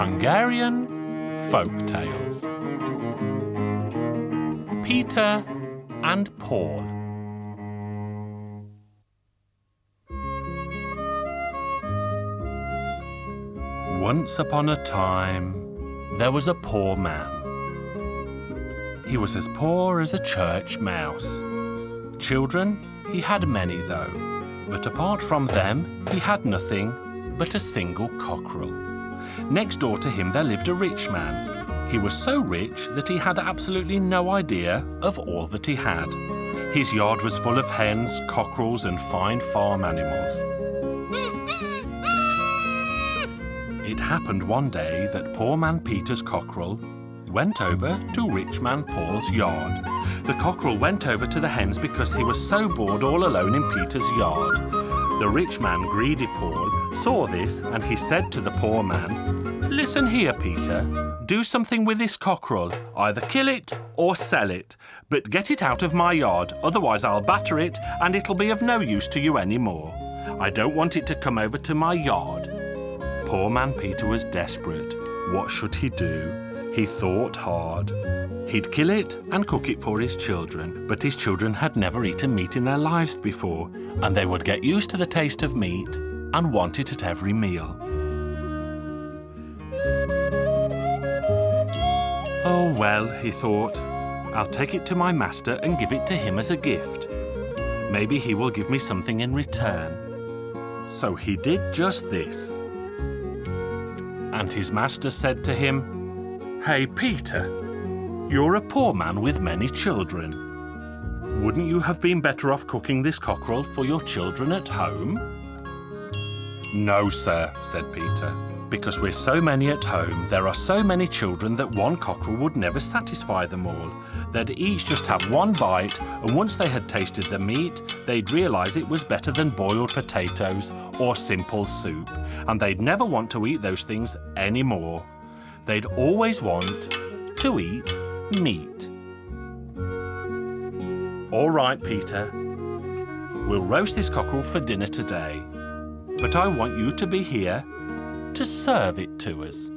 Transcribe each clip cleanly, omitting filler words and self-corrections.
Hungarian Folk Tales. Peter and Paul. Once upon a time, there was a poor man. He was as poor as a church mouse. Children, he had many though, but apart from them, he had nothing but a single cockerel. Next door to him there lived a rich man. He was so rich that he had absolutely no idea of all that he had. His yard was full of hens, cockerels, and fine farm animals. It happened one day that poor man Peter's cockerel went over to rich man Paul's yard. The cockerel went over to the hens because he was so bored all alone in Peter's yard. The rich man, greedy Paul, saw this and he said to the poor man, "Listen here, Peter. Do something with this cockerel. Either kill it or sell it. But get it out of my yard, otherwise I'll batter it and it'll be of no use to you anymore. I don't want it to come over to my yard." Poor man Peter was desperate. What should he do? He thought hard. He'd kill it and cook it for his children, but his children had never eaten meat in their lives before, and they would get used to the taste of meat and want it at every meal. Oh well, he thought, I'll take it to my master and give it to him as a gift. Maybe he will give me something in return. So he did just this. And his master said to him, "Hey, Peter, you're a poor man with many children. Wouldn't you have been better off cooking this cockerel for your children at home?" "No, sir," said Peter, "because we're so many at home, there are so many children that one cockerel would never satisfy them all. They'd each just have one bite, and once they had tasted the meat, they'd realise it was better than boiled potatoes or simple soup, and they'd never want to eat those things anymore. They'd always want to eat meat." "All right, Peter. We'll roast this cockerel for dinner today, but I want you to be here to serve it to us."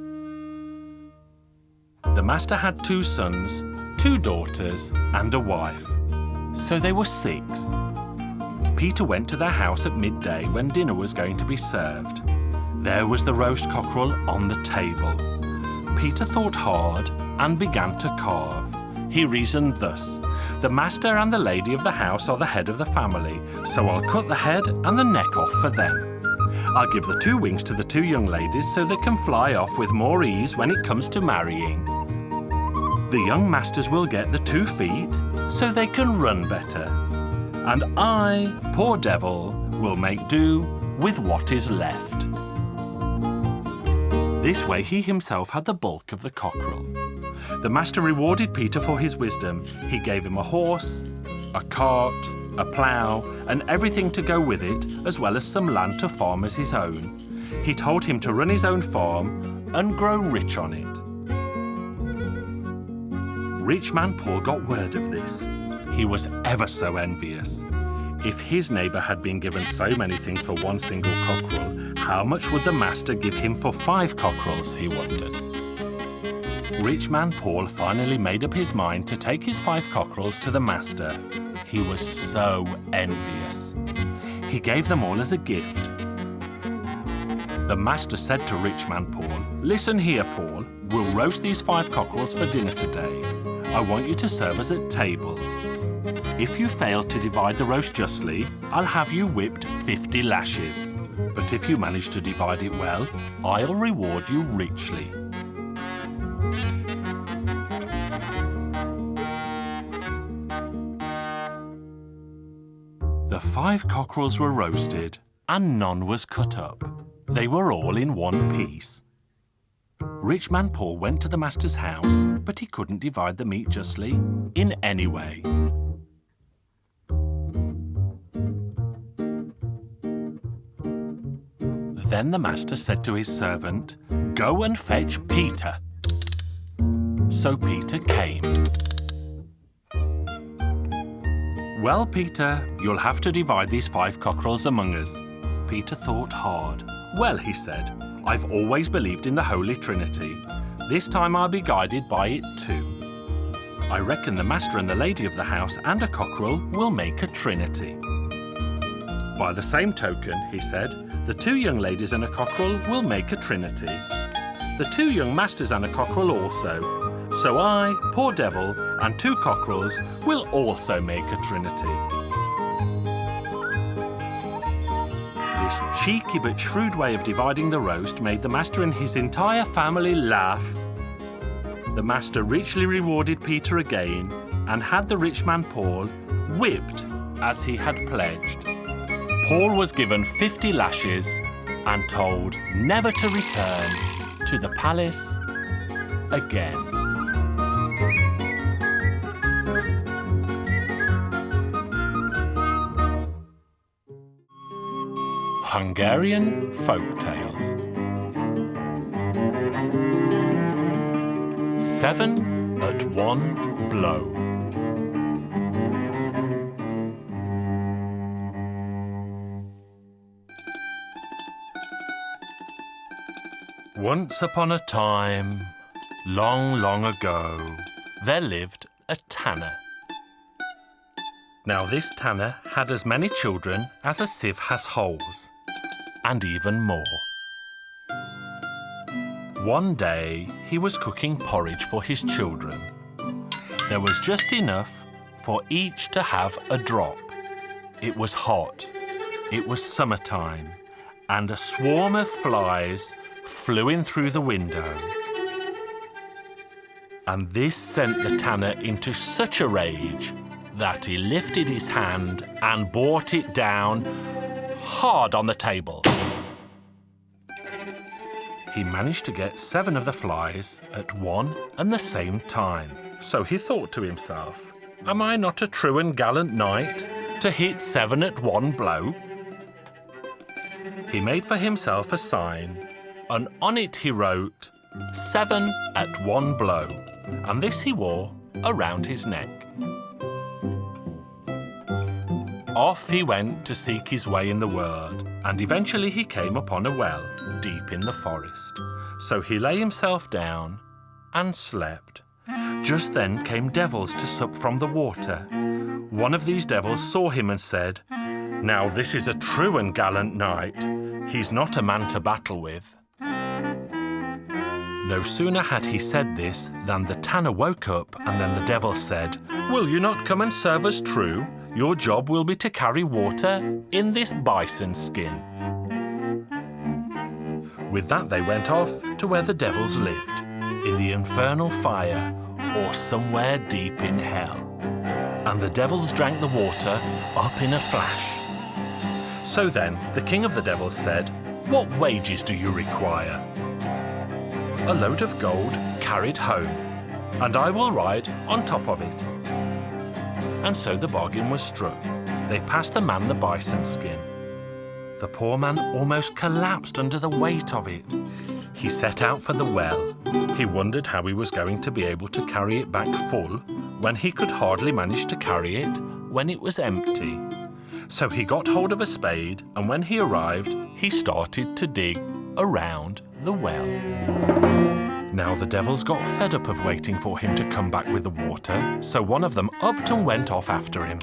The master had 2 sons, 2 daughters, and a wife. So they were 6. Peter went to their house at midday when dinner was going to be served. There was the roast cockerel on the table. Peter thought hard and began to carve. He reasoned thus: the master and the lady of the house are the head of the family, so I'll cut the head and the neck off for them. I'll give the 2 wings to the 2 young ladies so they can fly off with more ease when it comes to marrying. The young masters will get the 2 feet so they can run better. And I, poor devil, will make do with what is left. This way he himself had the bulk of the cockerel. The master rewarded Peter for his wisdom. He gave him a horse, a cart, a plough, and everything to go with it, as well as some land to farm as his own. He told him to run his own farm and grow rich on it. Rich man Paul got word of this. He was ever so envious. If his neighbour had been given so many things for one single cockerel, how much would the master give him for 5 cockerels, he wondered. Rich man Paul finally made up his mind to take his 5 cockerels to the master. He was so envious. He gave them all as a gift. The master said to rich man Paul, "Listen here, Paul, we'll roast these 5 cockerels for dinner today. I want you to serve us at table. If you fail to divide the roast justly, I'll have you whipped 50 lashes. But if you manage to divide it well, I'll reward you richly." The 5 cockerels were roasted, and none was cut up. They were all in one piece. Rich man Paul went to the master's house, but he couldn't divide the meat justly in any way. Then the master said to his servant, "Go and fetch Peter." So Peter came. "Well, Peter, you'll have to divide these 5 cockerels among us." Peter thought hard. "Well," he said, I've always believed in the Holy Trinity. This time I'll be guided by it too. I reckon the master and the lady of the house and a cockerel will make a trinity. By the same token, he said, the 2 young ladies and a cockerel will make a trinity. The 2 young masters and a cockerel also. So I, poor devil, and 2 cockerels will also make a trinity. This cheeky but shrewd way of dividing the roast made the master and his entire family laugh. The master richly rewarded Peter again and had the rich man Paul whipped as he had pledged. Paul was given 50 lashes and told never to return to the palace again. Hungarian Folk Tales. 7 at 1 blow. Once upon a time, long, long ago, there lived a tanner. Now this tanner had as many children as a sieve has holes, and even more. One day, he was cooking porridge for his children. There was just enough for each to have a drop. It was hot, it was summertime, and a swarm of flies flew in through the window. And this sent the tanner into such a rage that he lifted his hand and brought it down hard on the table. He managed to get 7 of the flies at one and the same time. So he thought to himself, am I not a true and gallant knight to hit 7 at 1 blow? He made for himself a sign, and on it he wrote, 7 at 1 blow, and this he wore around his neck. Off he went to seek his way in the world, and eventually he came upon a well deep in the forest. So he lay himself down and slept. Just then came devils to sup from the water. One of these devils saw him and said, now this is a true and gallant knight. He's not a man to battle with. No sooner had he said this than the tanner woke up, and then the devil said, will you not come and serve us true? Your job will be to carry water in this bison skin. With that they went off to where the devils lived, in the infernal fire or somewhere deep in hell. And the devils drank the water up in a flash. So then the king of the devils said, what wages do you require? A load of gold carried home, and I will ride on top of it. And so the bargain was struck. They passed the man the bison skin. The poor man almost collapsed under the weight of it. He set out for the well. He wondered how he was going to be able to carry it back full when he could hardly manage to carry it when it was empty. So he got hold of a spade, and when he arrived, he started to dig around the well. Now the devils got fed up of waiting for him to come back with the water, so one of them upped and went off after him.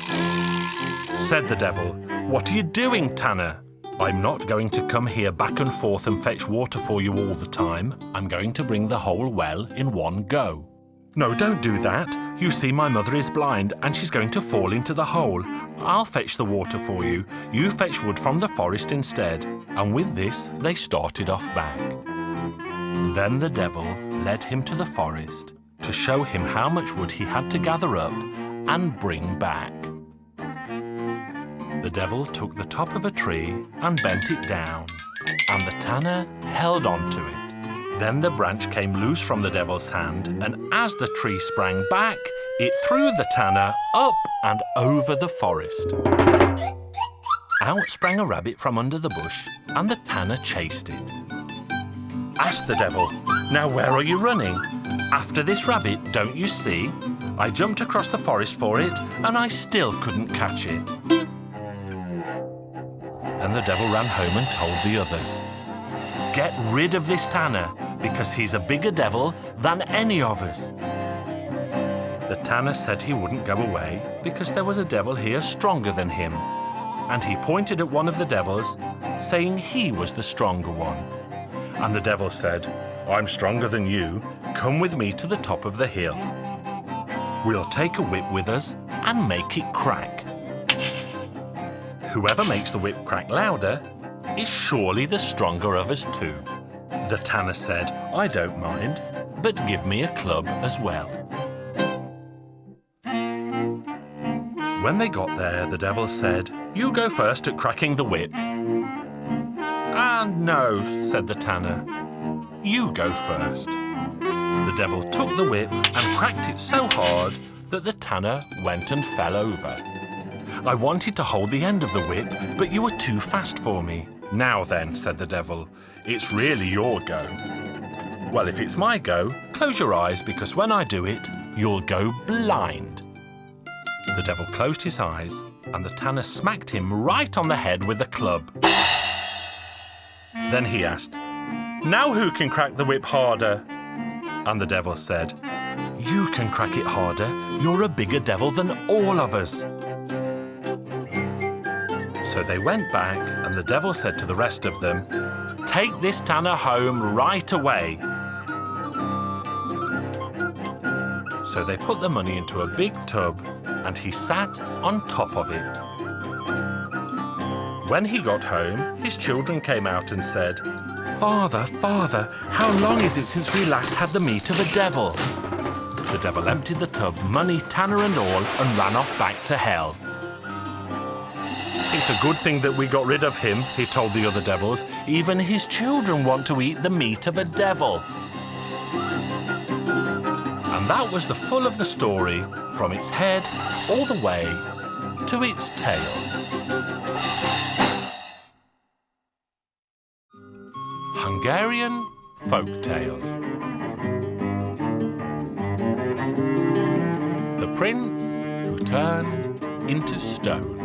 Said the devil, what are you doing, tanner? I'm not going to come here back and forth and fetch water for you all the time. I'm going to bring the whole well in one go. No, don't do that. You see, my mother is blind and she's going to fall into the hole. I'll fetch the water for you. You fetch wood from the forest instead. And with this, they started off back. Then the devil led him to the forest to show him how much wood he had to gather up and bring back. The devil took the top of a tree and bent it down, and the tanner held on to it. Then the branch came loose from the devil's hand, and as the tree sprang back, it threw the tanner up and over the forest. Out sprang a rabbit from under the bush, and the tanner chased it. Asked the devil, now where are you running? After this rabbit, don't you see? I jumped across the forest for it, and I still couldn't catch it. Then the devil ran home and told the others. get rid of this tanner because he's a bigger devil than any of us. The tanner said he wouldn't go away because there was a devil here stronger than him, and he pointed at one of the devils, saying he was the stronger one. And the devil said, "I'm stronger than you. Come with me to the top of the hill. We'll take a whip with us and make it crack. Whoever makes the whip crack louder is surely the stronger of us too." The tanner said, "I don't mind, but give me a club as well." When they got there, the devil said, "You go first at cracking the whip." "And no," said the tanner, "you go first." The devil took the whip and cracked it so hard that the tanner went and fell over. "I wanted to hold the end of the whip, but you were too fast for me." "Now then," said the devil, "it's really your go." "Well, if it's my go, close your eyes, because when I do it, you'll go blind." The devil closed his eyes, and the tanner smacked him right on the head with a club. Then he asked, "Now who can crack the whip harder?" And the devil said, "You can crack it harder. You're a bigger devil than all of us." So they went back, and the devil said to the rest of them, "Take this tanner home right away." So they put the money into a big tub, and he sat on top of it. When he got home, his children came out and said, "Father, Father, how long is it since we last had the meat of a devil?" The devil emptied the tub, money, tanner and all, and ran off back to hell. "It's a good thing that we got rid of him," he told the other devils. "Even his children want to eat the meat of a devil." And that was the full of the story, from its head all the way to its tail. Hungarian Folk Tales. The Prince Who Turned into Stone.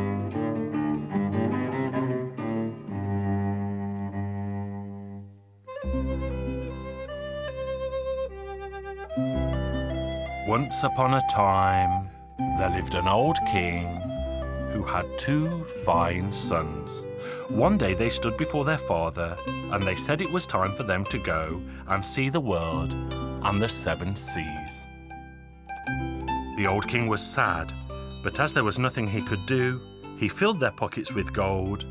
Once upon a time, there lived an old king who had 2 fine sons. One day they stood before their father, and they said it was time for them to go and see the world and the 7 seas. The old king was sad, but as there was nothing he could do, he filled their pockets with gold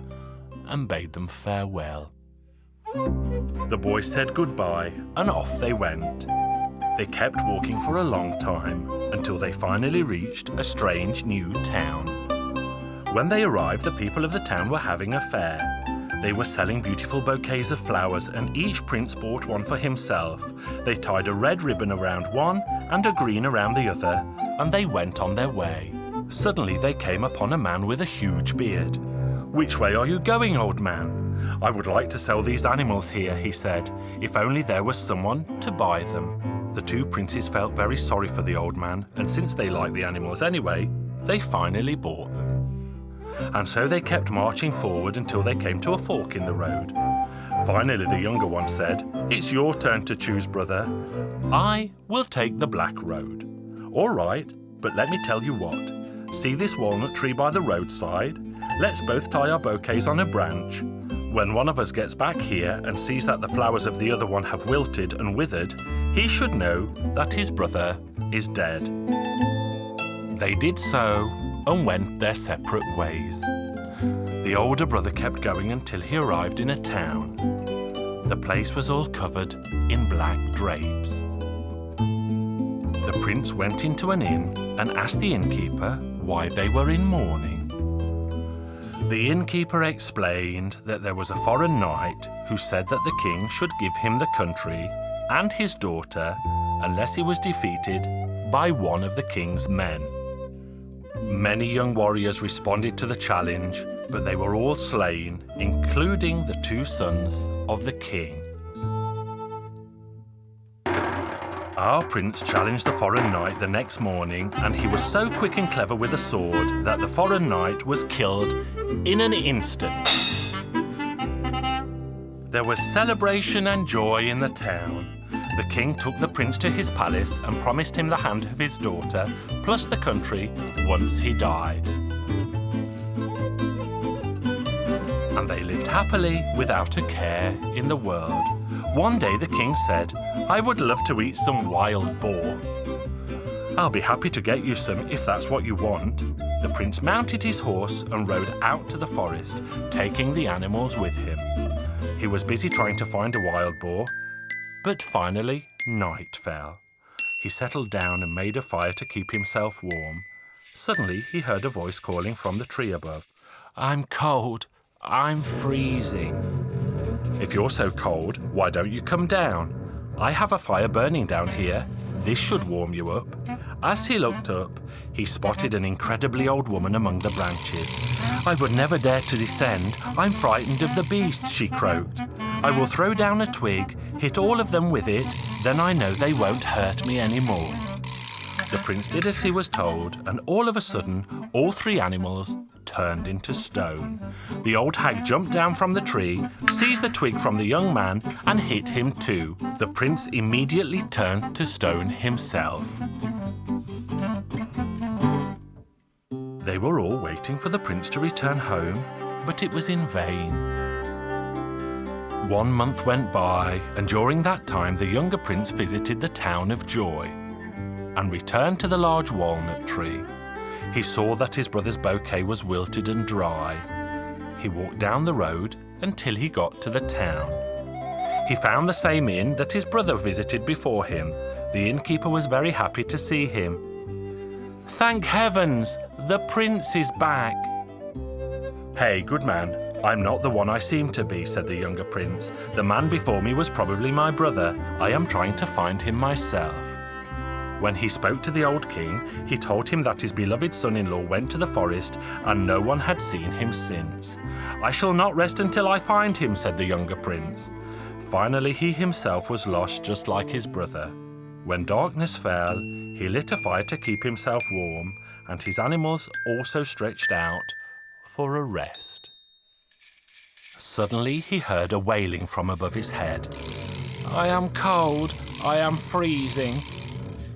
and bade them farewell. The boys said goodbye, and off they went. They kept walking for a long time, until they finally reached a strange new town. When they arrived, the people of the town were having a fair. They were selling beautiful bouquets of flowers, and each prince bought one for himself. They tied a red ribbon around one and a green around the other, and they went on their way. Suddenly they came upon a man with a huge beard. "Which way are you going, old man?" "I would like to sell these animals here," he said, "if only there was someone to buy them." The 2 princes felt very sorry for the old man, and since they liked the animals anyway, they finally bought them. And so they kept marching forward until they came to a fork in the road. Finally the younger one said, "It's your turn to choose, brother. I will take the black road." "All right, but let me tell you what. See this walnut tree by the roadside? Let's both tie our bouquets on a branch. When one of us gets back here and sees that the flowers of the other one have wilted and withered, he should know that his brother is dead." They did so and went their separate ways. The older brother kept going until he arrived in a town. The place was all covered in black drapes. The prince went into an inn and asked the innkeeper why they were in mourning. The innkeeper explained that there was a foreign knight who said that the king should give him the country and his daughter unless he was defeated by one of the king's men. Many young warriors responded to the challenge, but they were all slain, including the 2 sons of the king. Our prince challenged the foreign knight the next morning, and he was so quick and clever with a sword that the foreign knight was killed in an instant. There was celebration and joy in the town. The king took the prince to his palace and promised him the hand of his daughter, plus the country, once he died. And they lived happily without a care in the world. One day the king said, "I would love to eat some wild boar." "I'll be happy to get you some if that's what you want." The prince mounted his horse and rode out to the forest, taking the animals with him. He was busy trying to find a wild boar, but finally night fell. He settled down and made a fire to keep himself warm. Suddenly he heard a voice calling from the tree above. "I'm cold. I'm freezing." "If you're so cold, why don't you come down? I have a fire burning down here. This should warm you up." As he looked up, he spotted an incredibly old woman among the branches. "I would never dare to descend. I'm frightened of the beasts," she croaked. "I will throw down a twig, hit all of them with it, then I know they won't hurt me anymore." The prince did as he was told, and all of a sudden, all three animals turned into stone. The old hag jumped down from the tree, seized the twig from the young man, and hit him too. The prince immediately turned to stone himself. They were all waiting for the prince to return home, but it was in vain. 1 month went by, and during that time the younger prince visited the town of Joy and returned to the large walnut tree. He saw that his brother's bouquet was wilted and dry. He walked down the road until he got to the town. He found the same inn that his brother visited before him. The innkeeper was very happy to see him. "Thank heavens, the prince is back." "Hey, good man, I'm not the one I seem to be," said the younger prince. "The man before me was probably my brother. I am trying to find him myself." When he spoke to the old king, he told him that his beloved son-in-law went to the forest and no one had seen him since. "I shall not rest until I find him," said the younger prince. Finally, he himself was lost just like his brother. When darkness fell, he lit a fire to keep himself warm, and his animals also stretched out for a rest. Suddenly, he heard a wailing from above his head. "I am cold. I am freezing."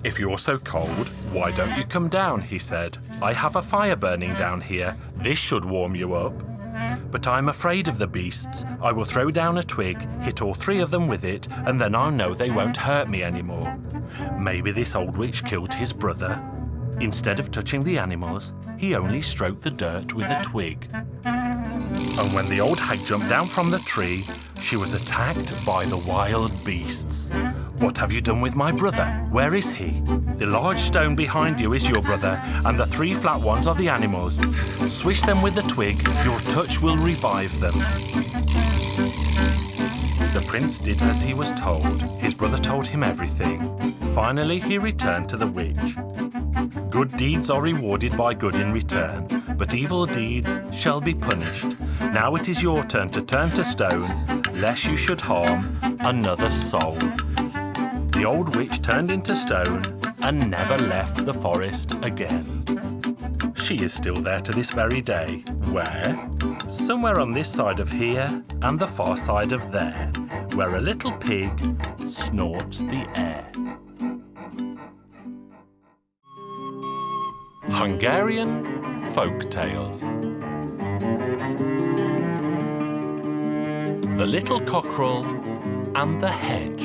"If you're so cold, why don't you come down?" he said. "I have a fire burning down here. This should warm you up." "But I'm afraid of the beasts. I will throw down a twig, hit all three of them with it, and then I'll know they won't hurt me anymore." Maybe this old witch killed his brother. Instead of touching the animals, he only stroked the dirt with a twig. And when the old hag jumped down from the tree, she was attacked by the wild beasts. "What have you done with my brother? Where is he?" "The large stone behind you is your brother, and the three flat ones are the animals. Swish them with the twig, your touch will revive them." The prince did as he was told. His brother told him everything. Finally, he returned to the witch. "Good deeds are rewarded by good in return, but evil deeds shall be punished. Now it is your turn to stone, lest you should harm another soul." The old witch turned into stone and never left the forest again. She is still there to this very day. Where? Somewhere on this side of here and the far side of there, where a little pig snorts the air. Hungarian Folk Tales. The Little Cockerel and the Hedge.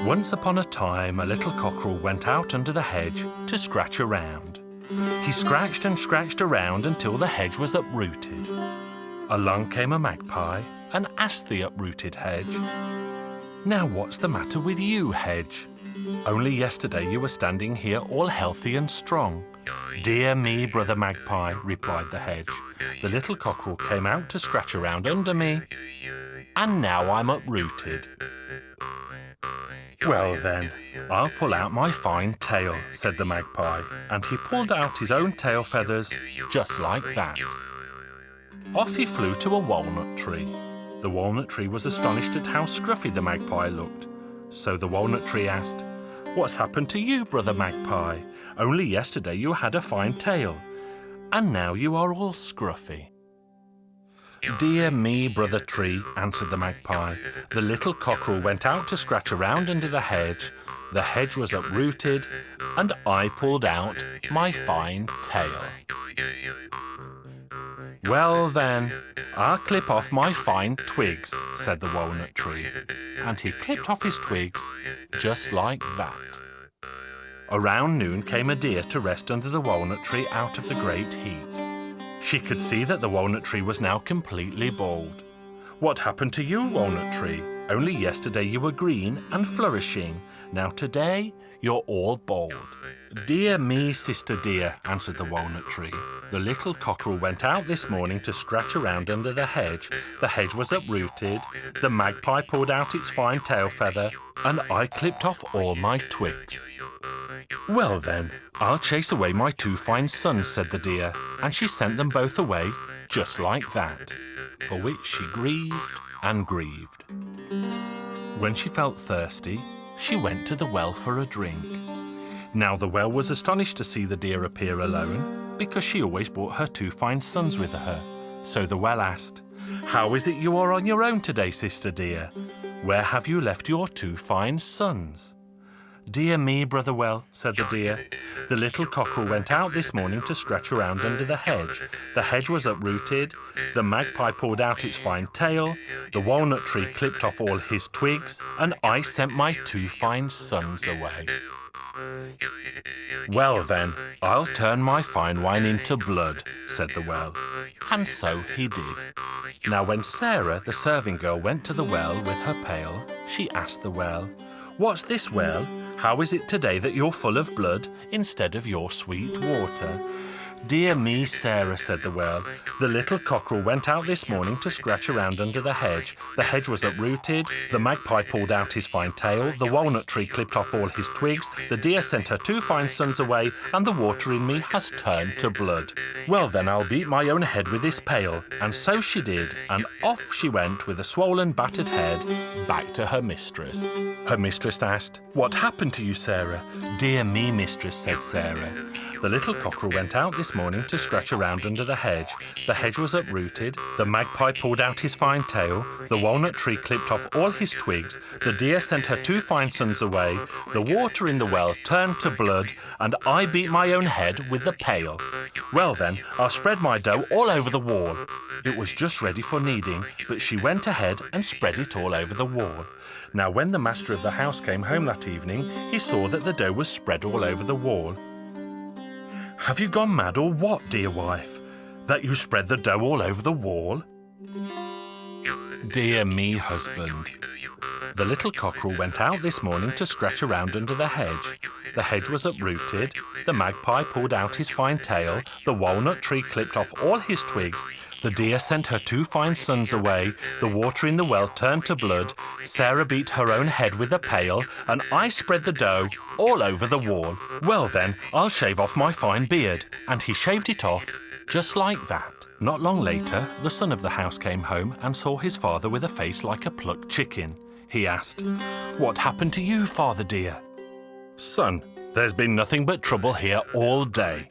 Once upon a time, a little cockerel went out under the hedge to scratch around. He scratched and scratched around until the hedge was uprooted. Along came a magpie and asked the uprooted hedge, "Now what's the matter with you, hedge? Only yesterday you were standing here all healthy and strong." "Dear me, brother magpie," replied the hedge, "the little cockerel came out to scratch around under me, and now I'm uprooted." "Well then, I'll pull out my fine tail," said the magpie, and he pulled out his own tail feathers just like that. Off he flew to a walnut tree. The walnut tree was astonished at how scruffy the magpie looked, so the walnut tree asked, What's happened to you, Brother Magpie? Only yesterday you had a fine tail, and now you are all scruffy. Dear me, Brother Tree, answered the magpie. The little cockerel went out to scratch around under the hedge. The hedge was uprooted, and I pulled out my fine tail. Well then, I'll clip off my fine twigs, said the walnut tree. And he clipped off his twigs just like that. Around noon came a deer to rest under the walnut tree out of the great heat. She could see that the walnut tree was now completely bald. What happened to you, walnut tree? Only yesterday you were green and flourishing. Now today you're all bald. Dear me, sister dear, answered the walnut tree. The little cockerel went out this morning to scratch around under the hedge. The hedge was uprooted. The magpie pulled out its fine tail feather, and I clipped off all my twigs. Well then, I'll chase away my 2 fine sons, said the deer, and she sent them both away just like that, for which she grieved and grieved. When she felt thirsty, she went to the well for a drink. Now the well was astonished to see the deer appear alone, because she always brought her 2 fine sons with her. So the well asked, "How is it you are on your own today, sister dear? Where have you left your 2 fine sons?" "Dear me, Brother Well," said the deer, "the little cockerel went out this morning to scratch around under the hedge. The hedge was uprooted, the magpie pulled out its fine tail, the walnut tree clipped off all his twigs, and I sent my 2 fine sons away." "Well then, I'll turn my fine wine into blood," said the well. And so he did. Now when Sarah, the serving girl, went to the well with her pail, she asked the well, "What's this, well? How is it today that you're full of blood instead of your sweet water?" "Dear me, Sarah," said the well, "the little cockerel went out this morning to scratch around under the hedge. The hedge was uprooted, the magpie pulled out his fine tail, the walnut tree clipped off all his twigs, the deer sent her 2 fine sons away, and the water in me has turned to blood. Well then, I'll beat my own head with this pail." And so she did, and off she went with a swollen, battered head back to her mistress. Her mistress asked, "What happened to you, Sarah?" "Dear me, mistress," said Sarah, "the little cockerel went out this morning to scratch around under the hedge. The hedge was uprooted, the magpie pulled out his fine tail, the walnut tree clipped off all his twigs, the deer sent her 2 fine sons away, the water in the well turned to blood, and I beat my own head with the pail. Well then, I'll spread my dough all over the wall." It was just ready for kneading, but she went ahead and spread it all over the wall. Now when the master of the house came home that evening, he saw that the dough was spread all over the wall. "Have you gone mad or what, dear wife, that you spread the dough all over the wall?" "Dear me, husband, the little cockerel went out this morning to scratch around under the hedge. The hedge was uprooted, the magpie pulled out his fine tail, the walnut tree clipped off all his twigs, the deer sent her 2 fine sons away, the water in the well turned to blood, Sarah beat her own head with a pail, and I spread the dough all over the wall. Well then, I'll shave off my fine beard." And he shaved it off just like that. Not long later, the son of the house came home and saw his father with a face like a plucked chicken. He asked, "What happened to you, father dear?" "Son, there's been nothing but trouble here all day.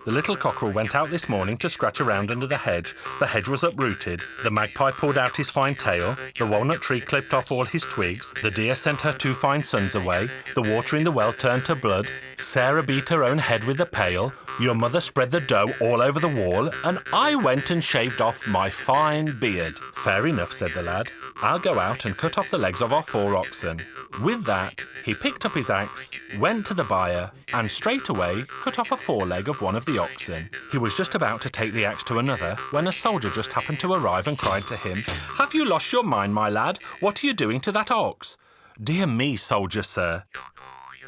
The little cockerel went out this morning to scratch around under the hedge. The hedge was uprooted, the magpie pulled out his fine tail, the walnut tree clipped off all his twigs, the deer sent her 2 fine sons away, the water in the well turned to blood, Sarah beat her own head with a pail, your mother spread the dough all over the wall, and I went and shaved off my fine beard." "Fair enough," said the lad. "I'll go out and cut off the legs of our 4 oxen." With that, he picked up his axe, went to the byre, and straight away cut off a foreleg of one of the oxen. He was just about to take the axe to another when a soldier just happened to arrive and cried to him, "Have you lost your mind, my lad? What are you doing to that ox?" "Dear me, soldier, sir.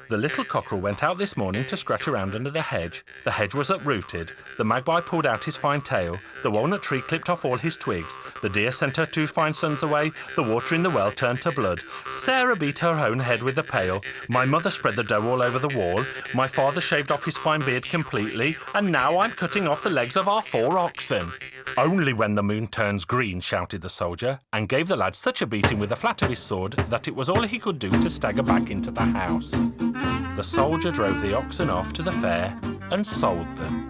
The little cockerel went out this morning to scratch around under the hedge. The hedge was uprooted, the magpie pulled out his fine tail, the walnut tree clipped off all his twigs, the deer sent her 2 fine sons away, the water in the well turned to blood, Sarah beat her own head with a pail, my mother spread the dough all over the wall, my father shaved off his fine beard completely, and now I'm cutting off the legs of our 4 oxen." Only when the moon turns green, shouted the soldier, and gave the lad such a beating with the flat of his sword that it was all he could do to stagger back into the house. The soldier drove the oxen off to the fair and sold them.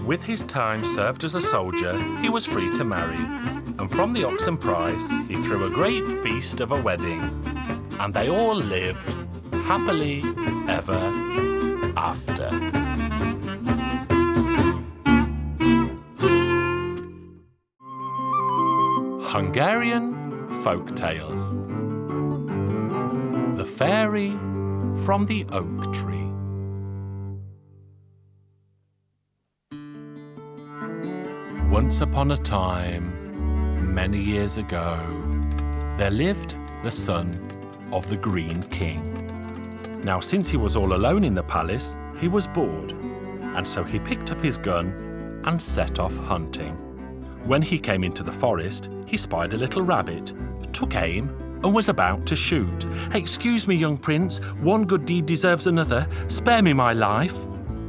With his time served as a soldier, he was free to marry, and from the oxen prize he threw a great feast of a wedding, and they all lived happily ever after. Hungarian Folk Tales. The Fairy from the Oak Tree. Once upon a time, many years ago, there lived the son of the Green King. Now, since he was all alone in the palace, he was bored, and so he picked up his gun and set off hunting. When he came into the forest, he spied a little rabbit, took aim, and was about to shoot. "Excuse me, young prince, one good deed deserves another. Spare me my life."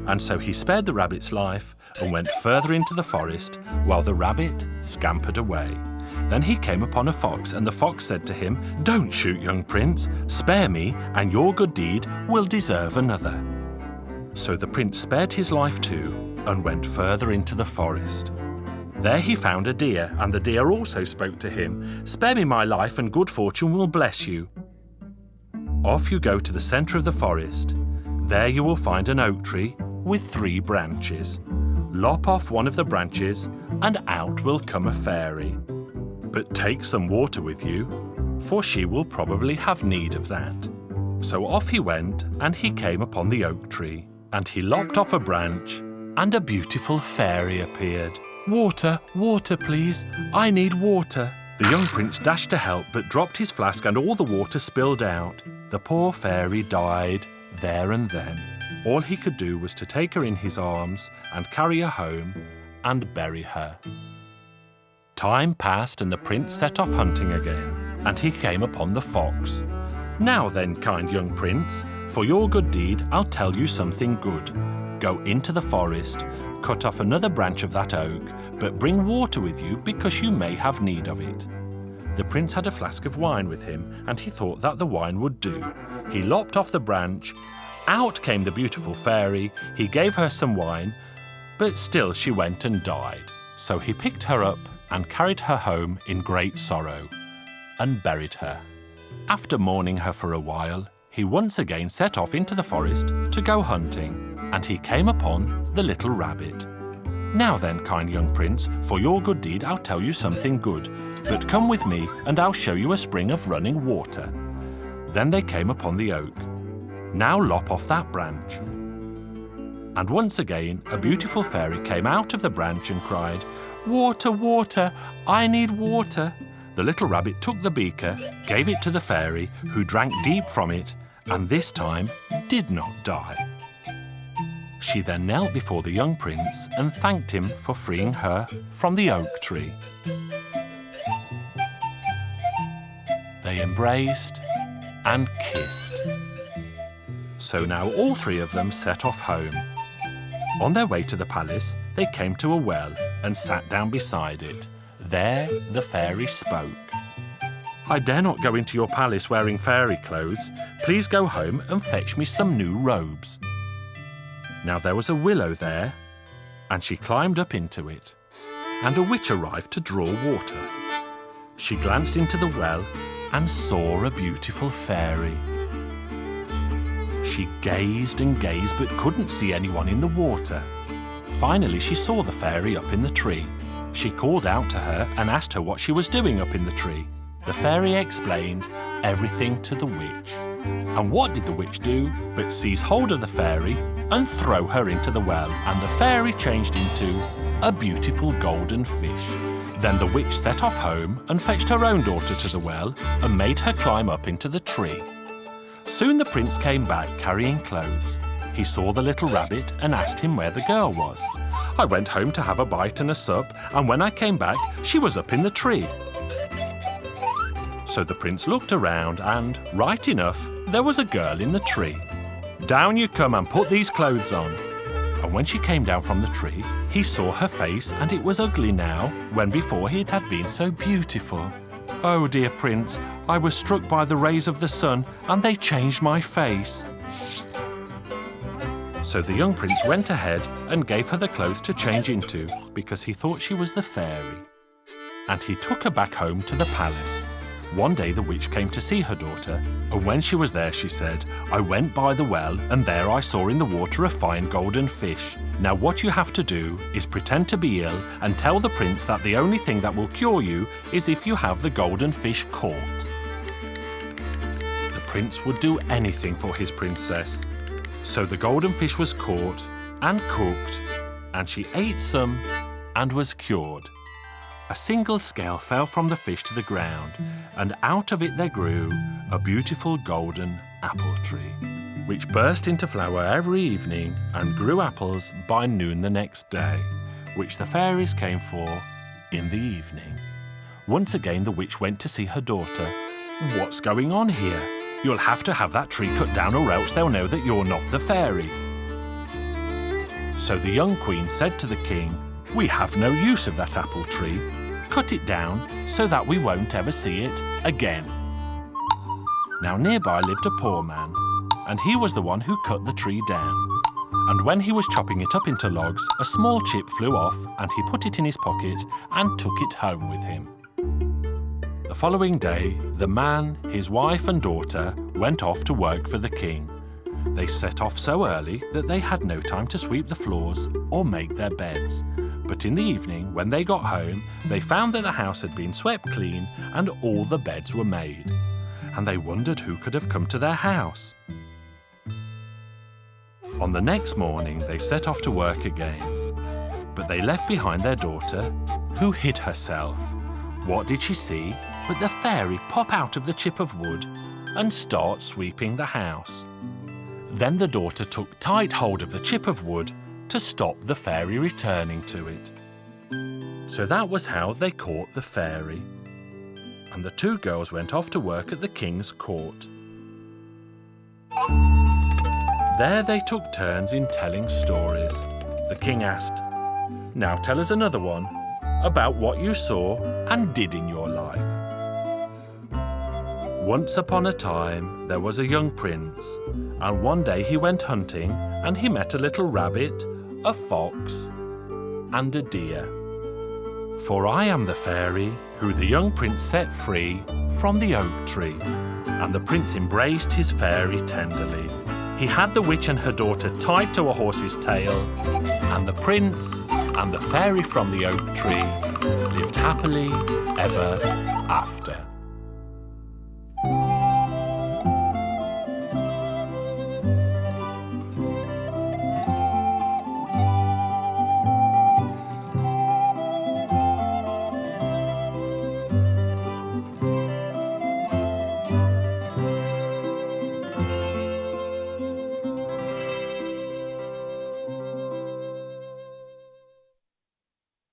And so he spared the rabbit's life and went further into the forest while the rabbit scampered away. Then he came upon a fox, and the fox said to him, "Don't shoot, young prince. Spare me, and your good deed will deserve another." So the prince spared his life too and went further into the forest. There he found a deer, and the deer also spoke to him, "Spare me my life, and good fortune will bless you." Off you go to the centre of the forest. There you will find an oak tree with 3 branches. Lop off one of the branches, and out will come a fairy. But take some water with you, for she will probably have need of that. So off he went, and he came upon the oak tree, and he lopped off a branch, and a beautiful fairy appeared. "Water, water, please. I need water." The young prince dashed to help, but dropped his flask, and all the water spilled out. The poor fairy died there and then. All he could do was to take her in his arms and carry her home and bury her. Time passed, and the prince set off hunting again, and he came upon the fox. "Now then, kind young prince, for your good deed I'll tell you something good. Go into the forest, cut off another branch of that oak, but bring water with you because you may have need of it." The prince had a flask of wine with him, and he thought that the wine would do. He lopped off the branch. Out came the beautiful fairy. He gave her some wine, but still she went and died. So he picked her up and carried her home in great sorrow and buried her. After mourning her for a while, he once again set off into the forest to go hunting, and he came upon the little rabbit. "Now then, kind young prince, for your good deed I'll tell you something good, but come with me and I'll show you a spring of running water." Then they came upon the oak. "Now lop off that branch." And once again a beautiful fairy came out of the branch and cried, "Water, water, I need water." The little rabbit took the beaker, gave it to the fairy, who drank deep from it, and this time did not die. She then knelt before the young prince and thanked him for freeing her from the oak tree. They embraced and kissed. So now all 3 of them set off home. On their way to the palace, they came to a well and sat down beside it. There the fairy spoke. "I dare not go into your palace wearing fairy clothes. Please go home and fetch me some new robes." Now there was a willow there, and she climbed up into it, and a witch arrived to draw water. She glanced into the well and saw a beautiful fairy. She gazed and gazed but couldn't see anyone in the water. Finally she saw the fairy up in the tree. She called out to her and asked her what she was doing up in the tree. The fairy explained everything to the witch. And what did the witch do but seize hold of the fairy and throw her into the well, and the fairy changed into a beautiful golden fish. Then the witch set off home and fetched her own daughter to the well and made her climb up into the tree. Soon the prince came back carrying clothes. He saw the little rabbit and asked him where the girl was. "I went home to have a bite and a sup, and when I came back, she was up in the tree." So the prince looked around and, right enough, there was a girl in the tree. "Down you come and put these clothes on." And when she came down from the tree, he saw her face, and it was ugly now, when before it had been so beautiful. "Oh, dear prince, I was struck by the rays of the sun, and they changed my face." So the young prince went ahead and gave her the clothes to change into, because he thought she was the fairy. And he took her back home to the palace. One day the witch came to see her daughter, and when she was there she said, "I went by the well, and there I saw in the water a fine golden fish. Now what you have to do is pretend to be ill and tell the prince that the only thing that will cure you is if you have the golden fish caught." The prince would do anything for his princess. So the golden fish was caught and cooked, and she ate some and was cured. A single scale fell from the fish to the ground, and out of it there grew a beautiful golden apple tree, which burst into flower every evening and grew apples by noon the next day, which the fairies came for in the evening. Once again the witch went to see her daughter. "What's going on here? You'll have to have that tree cut down, or else they'll know that you're not the fairy." So the young queen said to the king, "We have no use of that apple tree. Cut it down so that we won't ever see it again." Now nearby lived a poor man, and he was the one who cut the tree down. And when he was chopping it up into logs, a small chip flew off, and he put it in his pocket and took it home with him. The following day, the man, his wife and daughter went off to work for the king. They set off so early that they had no time to sweep the floors or make their beds. But in the evening, when they got home, they found that the house had been swept clean and all the beds were made. And they wondered who could have come to their house. On the next morning, they set off to work again. But they left behind their daughter, who hid herself. What did she see but the fairy pop out of the chip of wood and start sweeping the house? Then the daughter took tight hold of the chip of wood to stop the fairy returning to it. So that was how they caught the fairy. And the two girls went off to work at the king's court. There they took turns in telling stories. The king asked, "Now tell us another one about what you saw and did in your life." Once upon a time there was a young prince, and one day he went hunting, and he met a little rabbit, a fox, and a deer. "For I am the fairy who the young prince set free from the oak tree." And the prince embraced his fairy tenderly. He had the witch and her daughter tied to a horse's tail, and the prince and the fairy from the oak tree lived happily ever after.